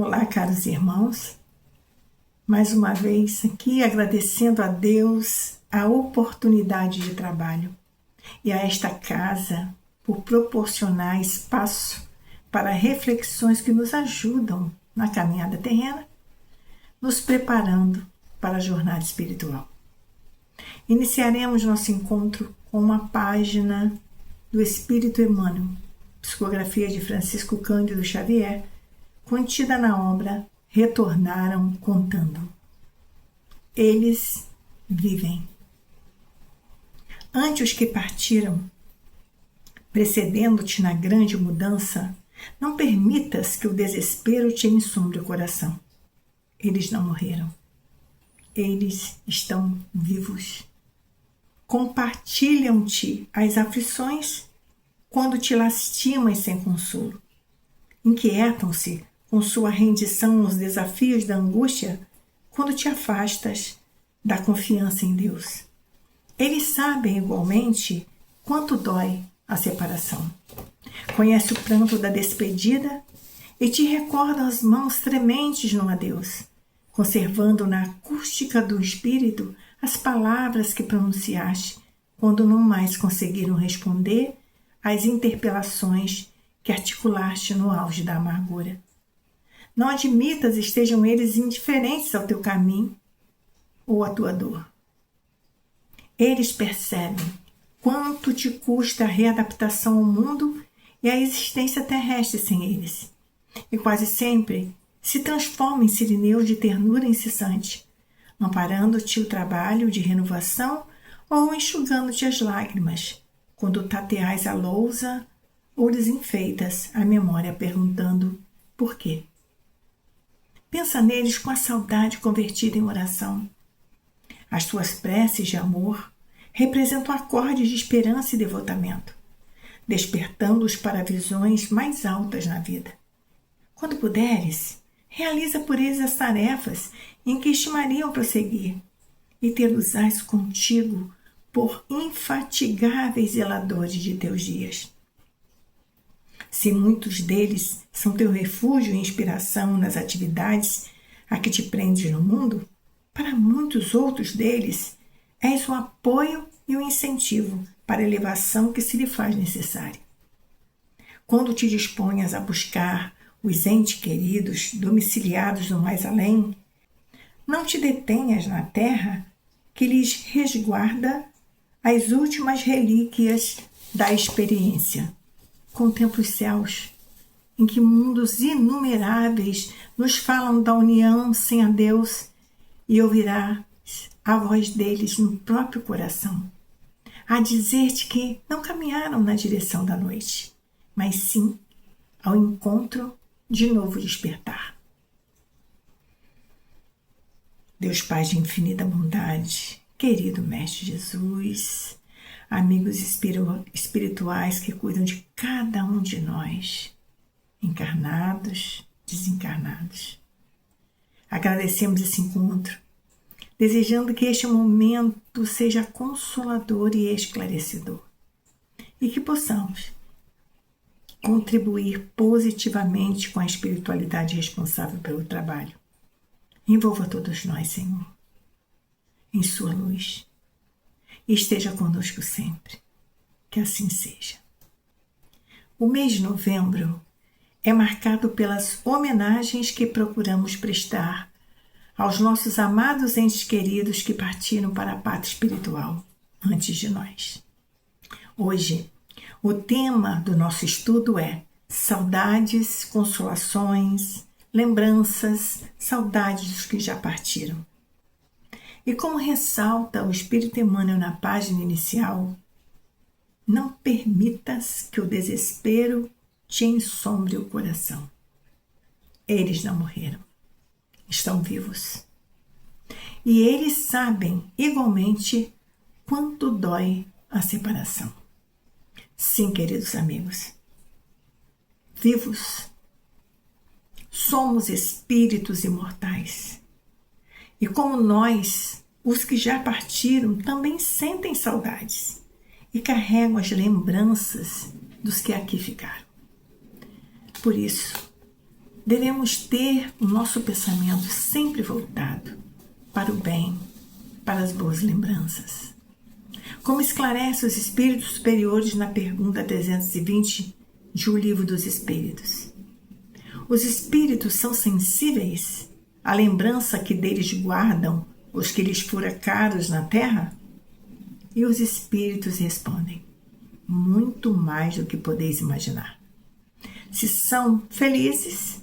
Olá, caros irmãos, mais uma vez aqui agradecendo a Deus a oportunidade de trabalho e a esta casa por proporcionar espaço para reflexões que nos ajudam na caminhada terrena, nos preparando para a jornada espiritual. Iniciaremos nosso encontro com uma página do Espírito Emmanuel, psicografia de Francisco Cândido Xavier, contida na obra Retornaram Contando. Eles vivem. Ante os que partiram, precedendo-te na grande mudança, não permitas que o desespero te ensombre o coração. Eles não morreram. Eles estão vivos. Compartilham-te as aflições quando te lastimas sem consolo. Inquietam-se com sua rendição aos desafios da angústia quando te afastas da confiança em Deus. Eles sabem igualmente quanto dói a separação. Conhece o pranto da despedida e te recordam as mãos trementes no adeus, conservando na acústica do espírito as palavras que pronunciaste quando não mais conseguiram responder às interpelações que articulaste no auge da amargura. Não admitas estejam eles indiferentes ao teu caminho ou à tua dor. Eles percebem quanto te custa a readaptação ao mundo e a existência terrestre sem eles, e quase sempre se transformam em sirineus de ternura incessante, amparando-te o trabalho de renovação ou enxugando-te as lágrimas, quando tateais a lousa ou desenfeitas a memória perguntando por quê. Pensa neles com a saudade convertida em oração. As tuas preces de amor representam acordes de esperança e devotamento, despertando-os para visões mais altas na vida. Quando puderes, realiza por eles as tarefas em que estimariam prosseguir e tê-los-ás contigo por infatigáveis zeladores de teus dias. Se muitos deles são teu refúgio e inspiração nas atividades a que te prendes no mundo, para muitos outros deles, és o apoio e o incentivo para a elevação que se lhe faz necessária. Quando te disponhas a buscar os entes queridos domiciliados no mais além, não te detenhas na terra que lhes resguarda as últimas relíquias da experiência. Contempla os céus, em que mundos inumeráveis nos falam da união sem a Deus, e ouvirás a voz deles no próprio coração, a dizer-te que não caminharam na direção da noite, mas sim ao encontro de novo despertar. Deus Pai de infinita bondade, querido Mestre Jesus, amigos espirituais que cuidam de cada um de nós, encarnados, desencarnados. Agradecemos esse encontro, desejando que este momento seja consolador e esclarecedor, e que possamos contribuir positivamente com a espiritualidade responsável pelo trabalho. Envolva todos nós, Senhor, em sua luz, e esteja conosco sempre. Que assim seja. O mês de novembro é marcado pelas homenagens que procuramos prestar aos nossos amados entes queridos que partiram para a pátria espiritual antes de nós. Hoje, o tema do nosso estudo é saudades, consolações, lembranças, saudades dos que já partiram. E como ressalta o Espírito Emmanuel na página inicial, não permitas que o desespero te ensombre o coração. Eles não morreram, estão vivos. E eles sabem igualmente quanto dói a separação. Sim, queridos amigos, vivos, somos espíritos imortais. E como nós, os que já partiram também sentem saudades e carregam as lembranças dos que aqui ficaram. Por isso, devemos ter o nosso pensamento sempre voltado para o bem, para as boas lembranças. Como esclarece os Espíritos Superiores na pergunta 320 de O Livro dos Espíritos. Os espíritos são sensíveis à lembrança que deles guardam os que lhes fora caros na terra? E os espíritos respondem: muito mais do que podeis imaginar. Se são felizes,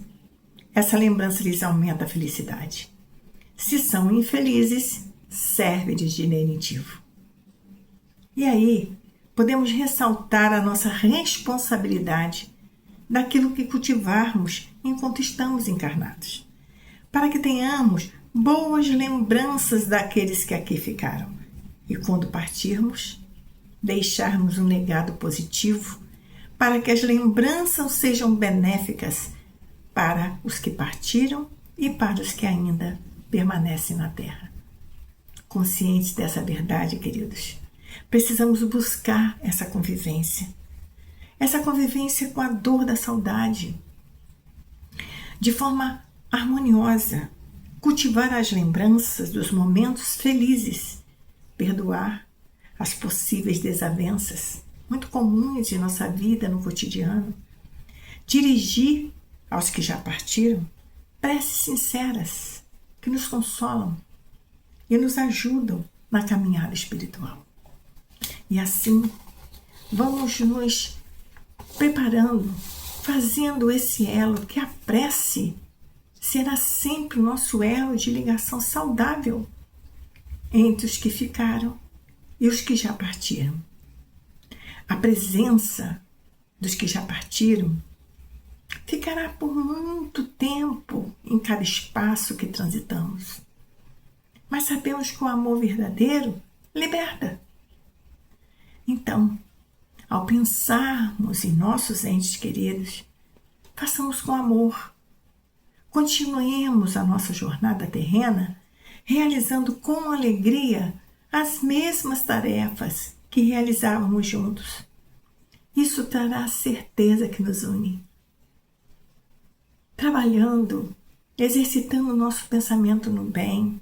essa lembrança lhes aumenta a felicidade. Se são infelizes, serve de distintivo. E aí, podemos ressaltar a nossa responsabilidade daquilo que cultivarmos enquanto estamos encarnados, para que tenhamos boas lembranças daqueles que aqui ficaram e, quando partirmos, deixarmos um legado positivo para que as lembranças sejam benéficas para os que partiram e para os que ainda permanecem na Terra. Conscientes dessa verdade, queridos, precisamos buscar essa convivência com a dor da saudade, de forma harmoniosa, cultivar as lembranças dos momentos felizes, perdoar as possíveis desavenças, muito comuns de nossa vida no cotidiano, dirigir aos que já partiram preces sinceras que nos consolam e nos ajudam na caminhada espiritual. E assim, vamos nos preparando, fazendo esse elo, que a prece será sempre o nosso elo de ligação saudável entre os que ficaram e os que já partiram. A presença dos que já partiram ficará por muito tempo em cada espaço que transitamos. Mas sabemos que o amor verdadeiro liberta. Então, ao pensarmos em nossos entes queridos, façamos com amor. Continuemos a nossa jornada terrena, realizando com alegria as mesmas tarefas que realizávamos juntos. Isso trará a certeza que nos une. Trabalhando exercitando o nosso pensamento no bem,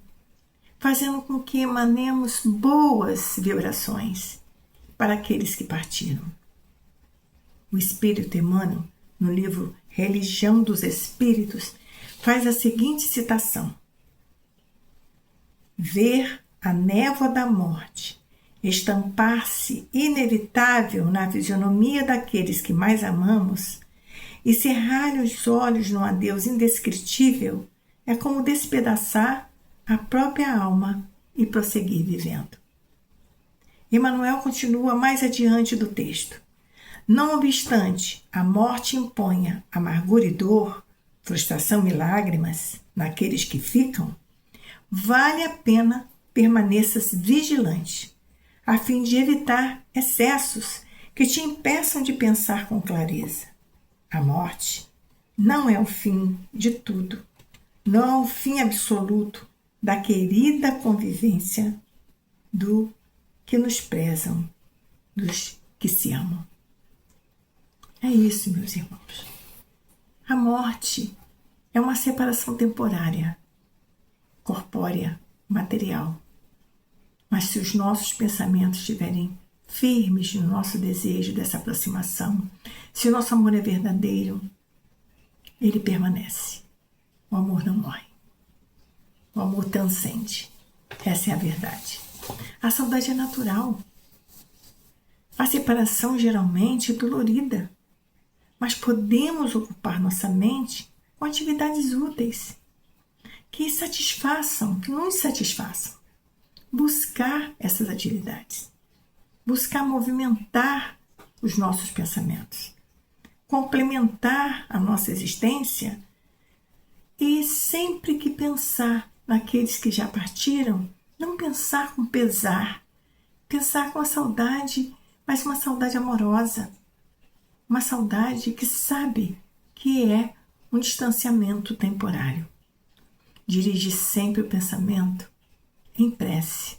fazendo com que emanemos boas vibrações para aqueles que partiram. O Espírito Emmanuel, no livro Religião dos Espíritos, faz a seguinte citação: ver a névoa da morte estampar-se inevitável na fisionomia daqueles que mais amamos e cerrar os olhos num adeus indescritível é como despedaçar a própria alma e prosseguir vivendo. Emmanuel continua mais adiante do texto. Não obstante a morte imponha amargura e dor, frustração e lágrimas naqueles que ficam, vale a pena permaneças vigilante, a fim de evitar excessos que te impeçam de pensar com clareza. A morte não é o fim de tudo, não é o fim absoluto da querida convivência do que nos prezam, dos que se amam. É isso, meus irmãos. A morte é uma separação temporária, corpórea, material. Mas se os nossos pensamentos estiverem firmes no nosso desejo dessa aproximação, se o nosso amor é verdadeiro, ele permanece. O amor não morre. O amor transcende. Essa é a verdade. A saudade é natural. A separação geralmente é dolorida, mas podemos ocupar nossa mente com atividades úteis que satisfaçam, que nos satisfaçam. Buscar essas atividades. Buscar movimentar os nossos pensamentos. Complementar a nossa existência e sempre que pensar naqueles que já partiram, não pensar com pesar, pensar com a saudade, mas uma saudade amorosa, uma saudade que sabe que é um distanciamento temporário. Dirige sempre o pensamento em prece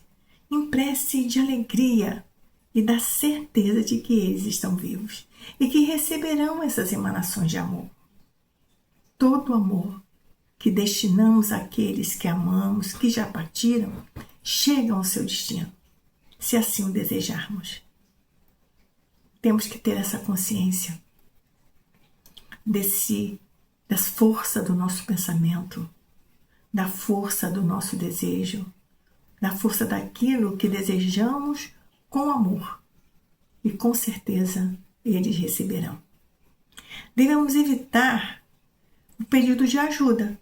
de alegria e da certeza de que eles estão vivos e que receberão essas emanações de amor. Todo amor que destinamos àqueles que amamos, que já partiram, chega ao seu destino, se assim o desejarmos. Temos que ter essa consciência da força do nosso pensamento, da força do nosso desejo, da força daquilo que desejamos com amor. E com certeza eles receberão. Devemos evitar o pedido de ajuda,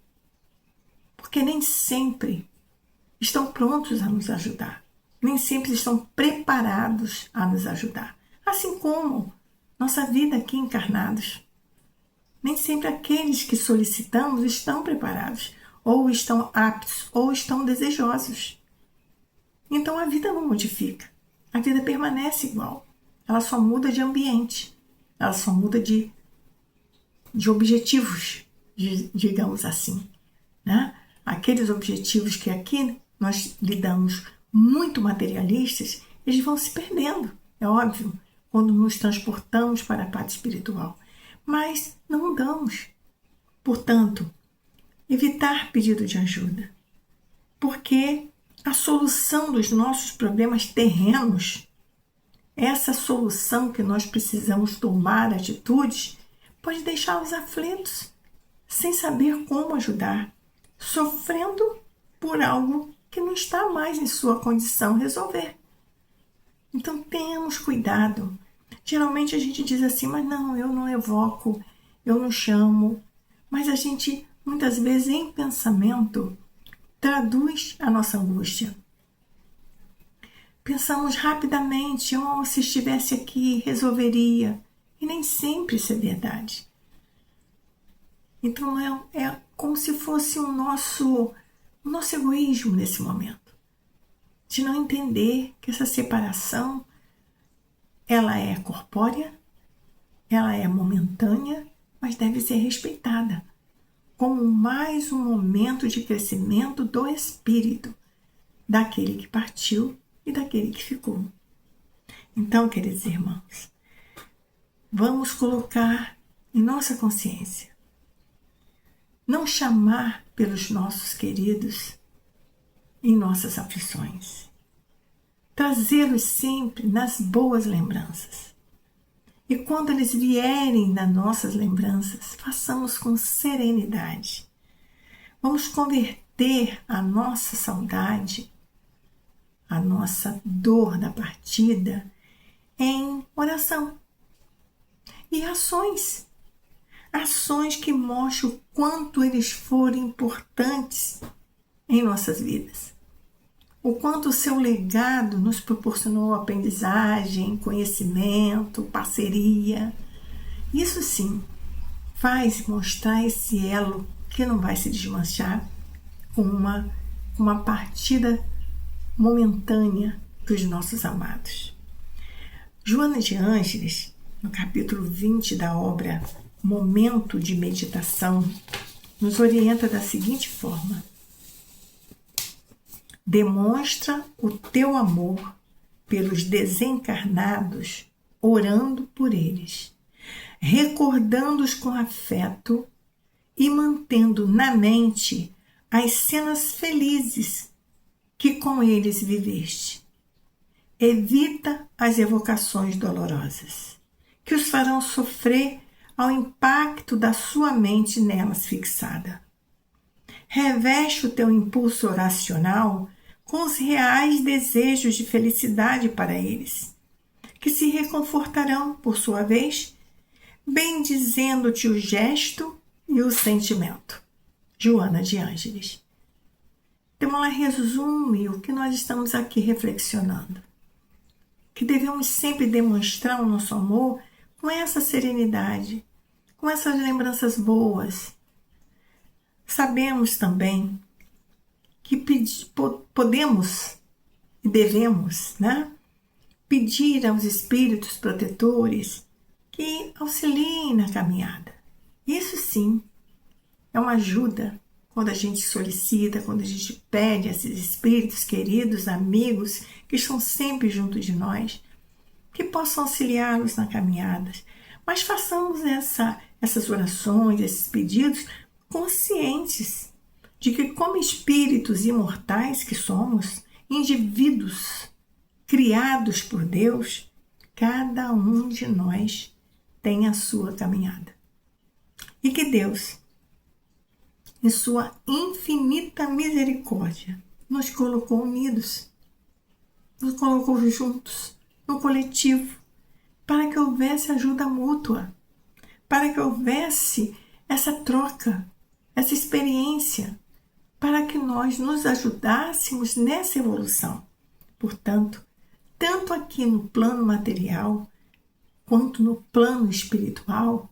porque nem sempre estão prontos a nos ajudar. Nem sempre estão preparados a nos ajudar. Assim como nossa vida aqui encarnados. Nem sempre aqueles que solicitamos estão preparados, ou estão aptos, ou estão desejosos. Então a vida não modifica. A vida permanece igual. Ela só muda de ambiente. Ela só muda de objetivos, digamos assim. Né? Aqueles objetivos que aqui nós lidamos muito materialistas, eles vão se perdendo, é óbvio, quando nos transportamos para a parte espiritual. Mas não mudamos. Portanto, evitar pedido de ajuda. Porque a solução dos nossos problemas terrenos, essa solução que nós precisamos tomar atitudes, pode deixá-los aflitos, sem saber como ajudar, sofrendo por algo que não está mais em sua condição resolver. Então tenhamos cuidado. Geralmente a gente diz assim, mas não, eu não evoco, eu não chamo. Mas a gente, muitas vezes, em pensamento, traduz a nossa angústia. Pensamos rapidamente, se estivesse aqui, resolveria. E nem sempre isso é verdade. Então é como se fosse o nosso egoísmo nesse momento. De não entender que essa separação, ela é corpórea, ela é momentânea, mas deve ser respeitada como mais um momento de crescimento do espírito, daquele que partiu e daquele que ficou. Então, queridos irmãos, vamos colocar em nossa consciência, não chamar pelos nossos queridos em nossas aflições. Trazê-los sempre nas boas lembranças. E quando eles vierem nas nossas lembranças, façamos com serenidade. Vamos converter a nossa saudade, a nossa dor da partida, em oração e ações. Ações que mostram o quanto eles foram importantes em nossas vidas. O quanto o seu legado nos proporcionou aprendizagem, conhecimento, parceria. Isso sim faz mostrar esse elo que não vai se desmanchar com uma partida momentânea dos nossos amados. Joana de Ângeles, no capítulo 20 da obra Momento de Meditação, nos orienta da seguinte forma: demonstra o teu amor pelos desencarnados, orando por eles, recordando-os com afeto e mantendo na mente as cenas felizes que com eles viveste. Evita as evocações dolorosas, que os farão sofrer ao impacto da sua mente nelas fixada. Reveste o teu impulso oracional com os reais desejos de felicidade para eles, que se reconfortarão, por sua vez, bendizendo-te o gesto e o sentimento. Joana de Ângeles. Então ela resume o que nós estamos aqui reflexionando. Que devemos sempre demonstrar o nosso amor com essa serenidade, com essas lembranças boas. Sabemos também que podemos e devemos, pedir aos espíritos protetores que auxiliem na caminhada. Isso sim é uma ajuda quando a gente solicita, quando a gente pede a esses espíritos queridos, amigos, que estão sempre junto de nós, que possam auxiliá-los na caminhada. Mas façamos essas orações, esses pedidos, conscientes de que, como espíritos imortais que somos, indivíduos criados por Deus, cada um de nós tem a sua caminhada. E que Deus, em sua infinita misericórdia, nos colocou unidos, nos colocou juntos, no coletivo, para que houvesse ajuda mútua, para que houvesse essa troca, essa experiência, para que nós nos ajudássemos nessa evolução. Portanto, tanto aqui no plano material, quanto no plano espiritual,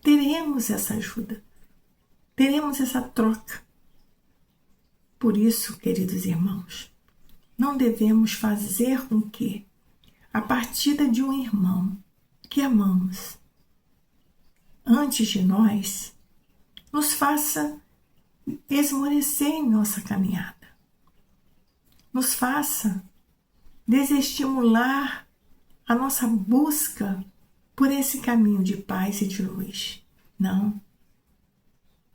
teremos essa ajuda, teremos essa troca. Por isso, queridos irmãos, não devemos fazer com que a partida de um irmão que amamos antes de nós nos faça esmorecer em nossa caminhada, nos faça desestimular a nossa busca por esse caminho de paz e de luz. Não.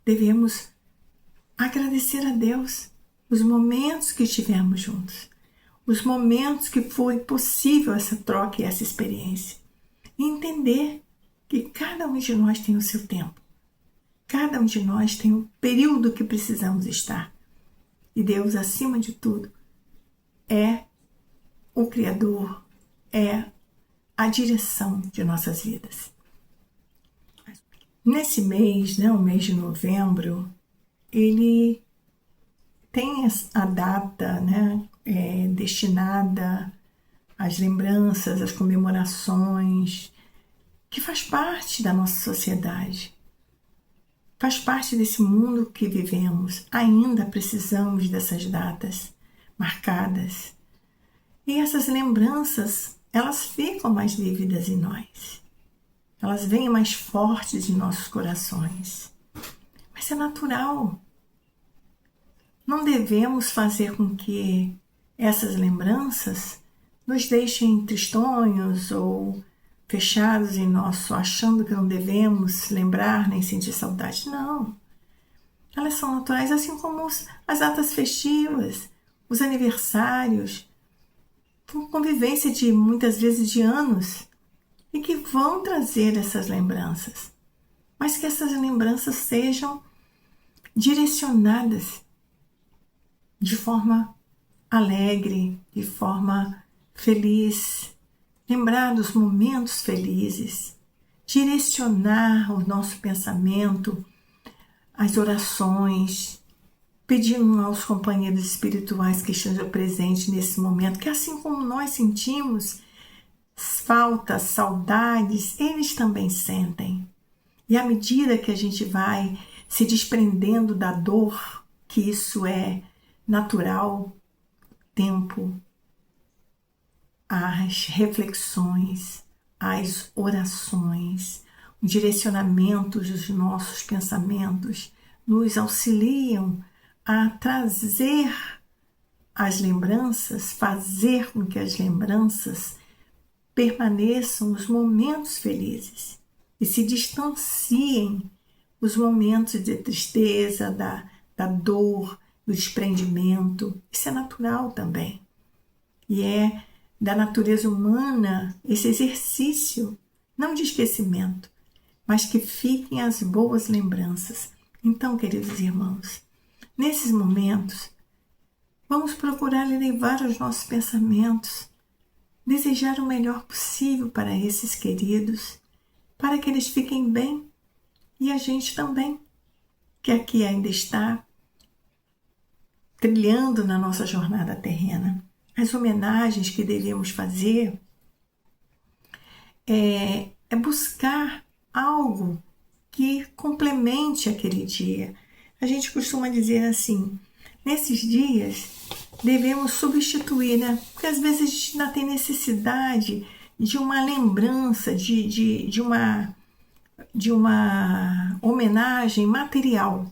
Devemos agradecer a Deus os momentos que estivemos juntos, os momentos que foi possível essa troca e essa experiência. E entender que cada um de nós tem o seu tempo. Cada um de nós tem o período que precisamos estar. E Deus, acima de tudo, é o Criador, é a direção de nossas vidas. Nesse mês, o mês de novembro, ele tem a data destinada às lembranças, às comemorações, que faz parte da nossa sociedade. Faz parte desse mundo que vivemos. Ainda precisamos dessas datas marcadas. E essas lembranças, elas ficam mais vívidas em nós. Elas vêm mais fortes em nossos corações. Mas é natural. Não devemos fazer com que essas lembranças nos deixem tristonhos ou fechados em nosso, achando que não devemos lembrar nem sentir saudade. Não. Elas são naturais, assim como as datas festivas, os aniversários, convivência de muitas vezes de anos, e que vão trazer essas lembranças, mas que essas lembranças sejam direcionadas de forma alegre, de forma feliz, lembrar dos momentos felizes, direcionar o nosso pensamento, as orações, pedindo aos companheiros espirituais que estejam presentes nesse momento, que assim como nós sentimos faltas, saudades, eles também sentem. E à medida que a gente vai se desprendendo da dor, que isso é natural, tempo, as reflexões, as orações, os direcionamentos dos nossos pensamentos nos auxiliam a trazer as lembranças, fazer com que as lembranças permaneçam os momentos felizes e se distanciem os momentos de tristeza, da dor, do desprendimento. Isso é natural também. E é da natureza humana esse exercício, não de esquecimento, mas que fiquem as boas lembranças. Então, queridos irmãos, nesses momentos, vamos procurar elevar os nossos pensamentos, desejar o melhor possível para esses queridos, para que eles fiquem bem e a gente também, que aqui ainda está trilhando na nossa jornada terrena. As homenagens que devemos fazer é buscar algo que complemente aquele dia. A gente costuma dizer assim, nesses dias devemos substituir, né? Porque às vezes a gente ainda tem necessidade de uma lembrança, de uma homenagem material.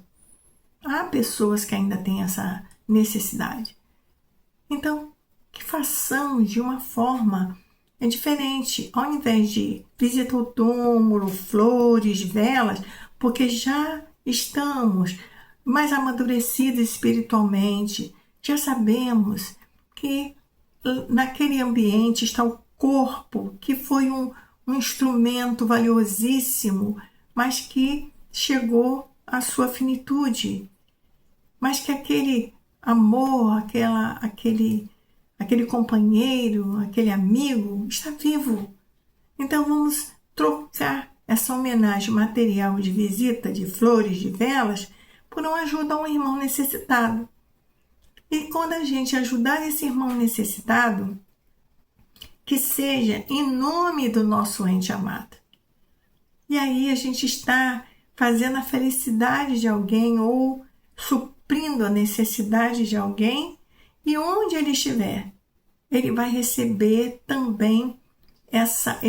Há pessoas que ainda têm essa necessidade. Então, que façamos de uma forma diferente, ao invés de visita ao túmulo, flores, velas, porque já estamos mais amadurecidos espiritualmente, já sabemos que naquele ambiente está o corpo, que foi um instrumento valiosíssimo, mas que chegou à sua finitude, mas que aquele amor, aquele companheiro, aquele amigo está vivo. Então vamos trocar essa homenagem material de visita, de flores, de velas, por uma ajuda a um irmão necessitado. E quando a gente ajudar esse irmão necessitado, que seja em nome do nosso ente amado. E aí a gente está fazendo a felicidade de alguém ou suprindo a necessidade de alguém, e onde ele estiver, ele vai receber também essa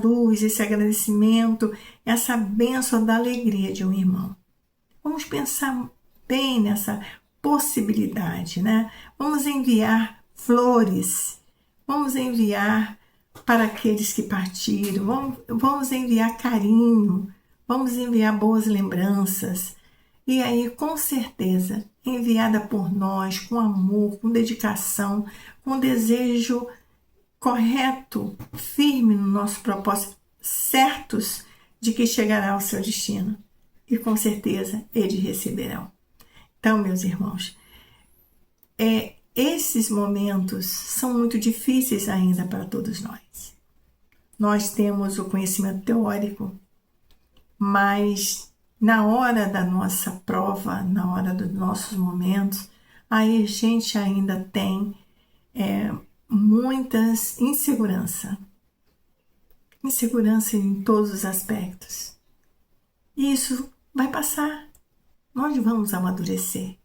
luz, esse agradecimento, essa bênção da alegria de um irmão. Vamos pensar bem nessa possibilidade, né? Vamos enviar flores, vamos enviar para aqueles que partiram, vamos enviar carinho, vamos enviar boas lembranças. E aí, com certeza, enviada por nós, com amor, com dedicação, com desejo correto, firme no nosso propósito, certos de que chegará ao seu destino. E com certeza eles receberão. Então, meus irmãos, esses momentos são muito difíceis ainda para todos nós. Nós temos o conhecimento teórico, mas na hora da nossa prova, na hora dos nossos momentos, aí a gente ainda tem muitas insegurança em todos os aspectos. E isso vai passar, nós vamos amadurecer.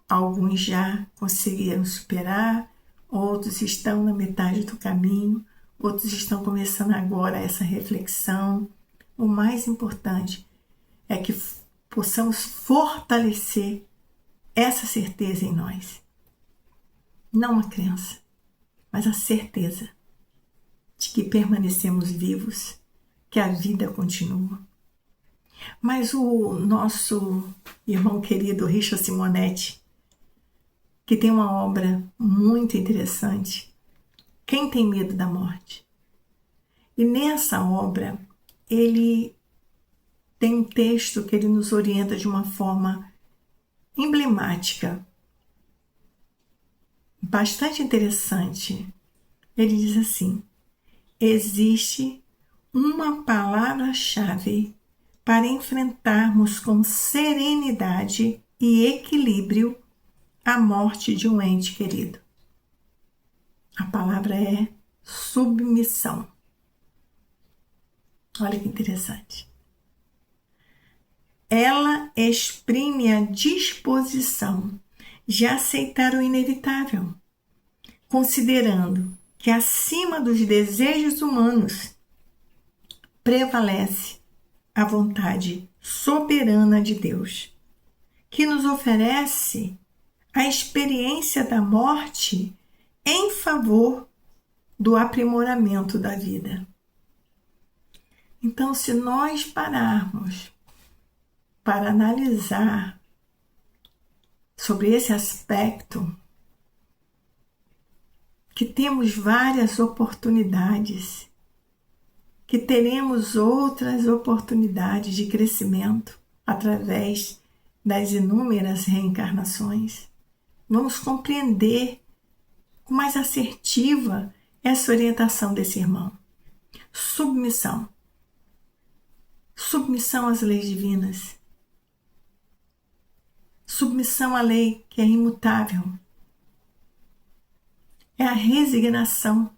Alguns já conseguiram superar, outros estão na metade do caminho, outros estão começando agora essa reflexão. O mais importante é que possamos fortalecer essa certeza em nós. Não a crença, mas a certeza de que permanecemos vivos, que a vida continua. Mas o nosso irmão querido Richard Simonetti, que tem uma obra muito interessante, Quem Tem Medo da Morte? E nessa obra, ele tem um texto que ele nos orienta de uma forma emblemática, bastante interessante. Ele diz assim: existe uma palavra-chave para enfrentarmos com serenidade e equilíbrio a morte de um ente querido. A palavra é submissão. Olha que interessante. Ela exprime a disposição de aceitar o inevitável, considerando que acima dos desejos humanos prevalece a vontade soberana de Deus, que nos oferece a experiência da morte em favor do aprimoramento da vida. Então, se nós pararmos para analisar sobre esse aspecto, que temos várias oportunidades, que teremos outras oportunidades de crescimento através das inúmeras reencarnações, vamos compreender com mais assertiva essa orientação desse irmão. Submissão. Submissão às leis divinas. Submissão à lei que é imutável. É a resignação.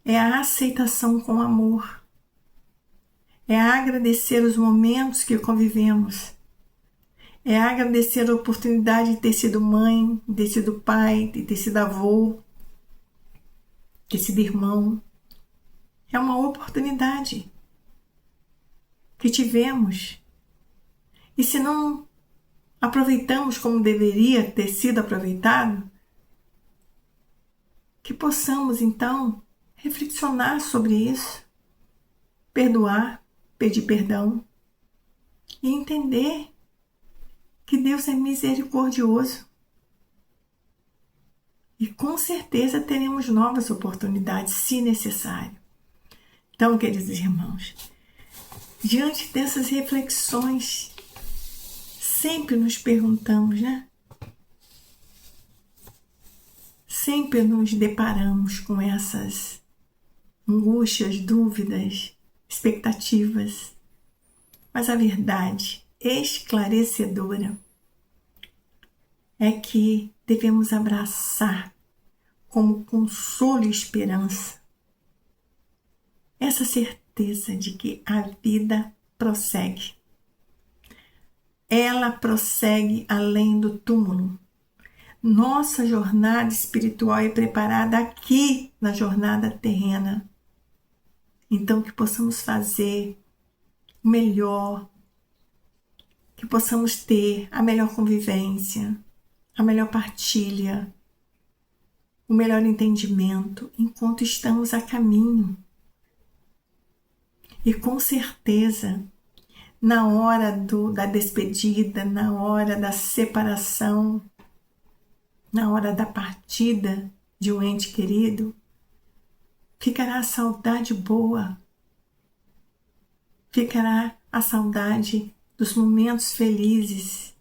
É a aceitação com amor. É agradecer os momentos que convivemos. É agradecer a oportunidade de ter sido mãe, de ter sido pai, de ter sido avô, de ter sido irmão. É uma oportunidade que tivemos. E se não aproveitamos como deveria ter sido aproveitado, que possamos então reflexionar sobre isso, perdoar, pedir perdão e entender que Deus é misericordioso. E com certeza teremos novas oportunidades, se necessário. Então, queridos irmãos, diante dessas reflexões, sempre nos perguntamos, né? Sempre nos deparamos com essas angústias, dúvidas, expectativas. Mas a verdade esclarecedora é que devemos abraçar como consolo e esperança essa certeza de que a vida prossegue. Ela prossegue além do túmulo. Nossa jornada espiritual é preparada aqui na jornada terrena. Então, que possamos fazer o melhor, que possamos ter a melhor convivência, a melhor partilha, o melhor entendimento enquanto estamos a caminho. E com certeza, na hora da despedida, na hora da separação, na hora da partida de um ente querido, ficará a saudade boa, ficará a saudade dos momentos felizes,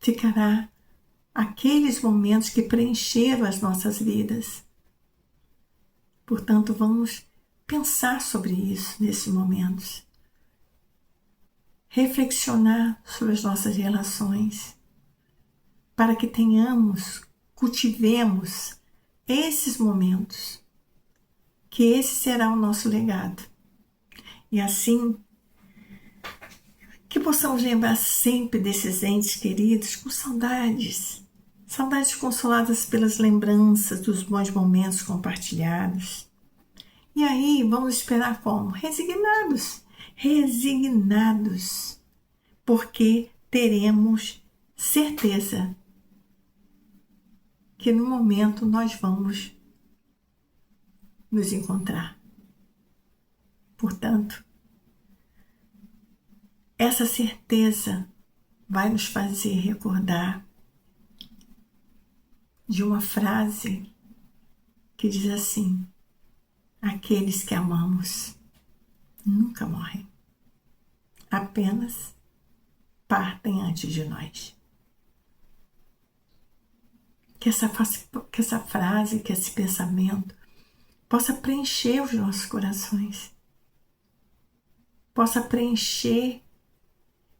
ficará aqueles momentos que preencheram as nossas vidas. Portanto, vamos pensar sobre isso nesses momentos. Reflexionar sobre as nossas relações, para que cultivemos esses momentos, que esse será o nosso legado. E assim, que possamos lembrar sempre desses entes queridos com saudades consoladas pelas lembranças dos bons momentos compartilhados. E aí, vamos esperar como? Resignados, porque teremos certeza que no momento nós vamos nos encontrar. Portanto, Essa certeza vai nos fazer recordar de uma frase que diz assim: aqueles que amamos nunca morrem, apenas partem antes de nós. Que essa frase, que esse pensamento possa preencher os nossos corações, possa preencher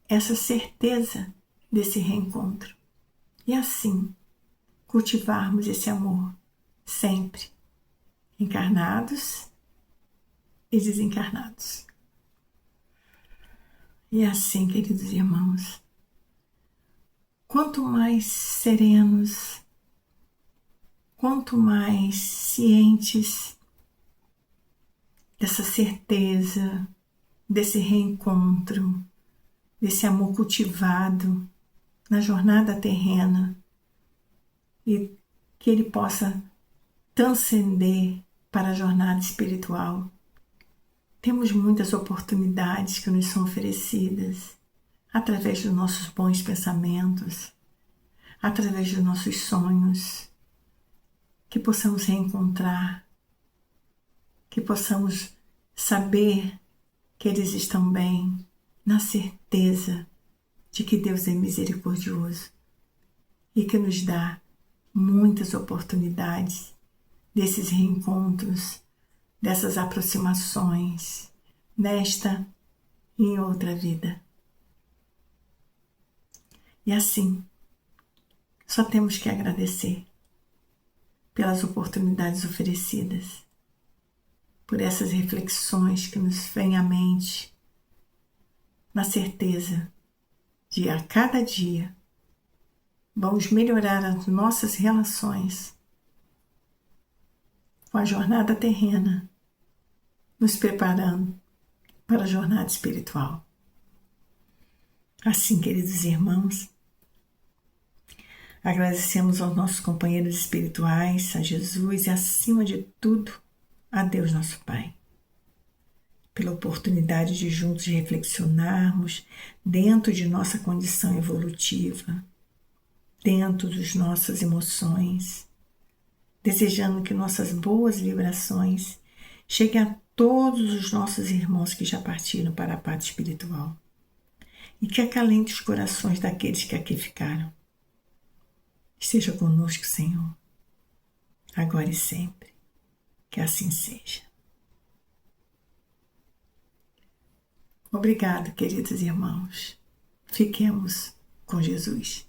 essa certeza desse reencontro e assim cultivarmos esse amor sempre, encarnados e desencarnados. E assim, queridos irmãos, quanto mais serenos, quanto mais cientes dessa certeza, desse reencontro, desse amor cultivado na jornada terrena e que ele possa transcender para a jornada espiritual. Temos muitas oportunidades que nos são oferecidas através dos nossos bons pensamentos, através dos nossos sonhos, que possamos reencontrar, que possamos saber que eles estão bem, na certeza de que Deus é misericordioso e que nos dá muitas oportunidades desses reencontros, dessas aproximações, nesta e em outra vida. E assim, só temos que agradecer pelas oportunidades oferecidas, por essas reflexões que nos vêm à mente, na certeza de a cada dia vamos melhorar as nossas relações com a jornada terrena, nos preparando para a jornada espiritual. Assim, queridos irmãos, agradecemos aos nossos companheiros espirituais, a Jesus e, acima de tudo, a Deus nosso Pai, pela oportunidade de juntos reflexionarmos dentro de nossa condição evolutiva, dentro das nossas emoções, desejando que nossas boas vibrações cheguem a todos os nossos irmãos que já partiram para a pátria espiritual e que acalente os corações daqueles que aqui ficaram. Esteja conosco, Senhor, agora e sempre. Que assim seja. Obrigado, queridos irmãos. Fiquemos com Jesus.